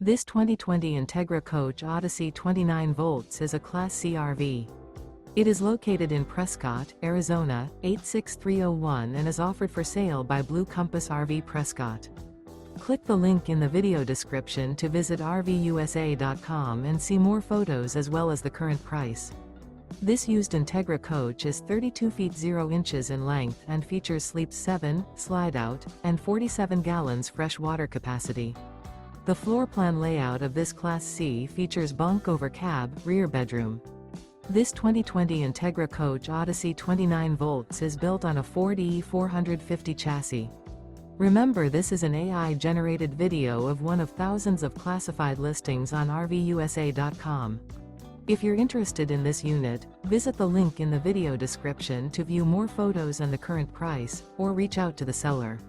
This 2020 Entegra Coach Odyssey 29 volts is a Class C RV. It is located in Prescott, Arizona, 86301 and is offered for sale by Blue Compass RV Prescott. Click the link in the video description to visit RVUSA.com and see more photos as well as the current price. This used Entegra coach is 32 feet 0 inches in length and features sleep 7, Slideout, and 47 gallons fresh water capacity. The floor plan layout of this Class C features bunk over cab, rear bedroom. This 2020 Entegra Coach Odyssey 29 volts is built on a Ford E450 chassis. Remember, this is an AI-generated video of one of thousands of classified listings on RVUSA.com. If you're interested in this unit, visit the link in the video description to view more photos and the current price, or reach out to the seller.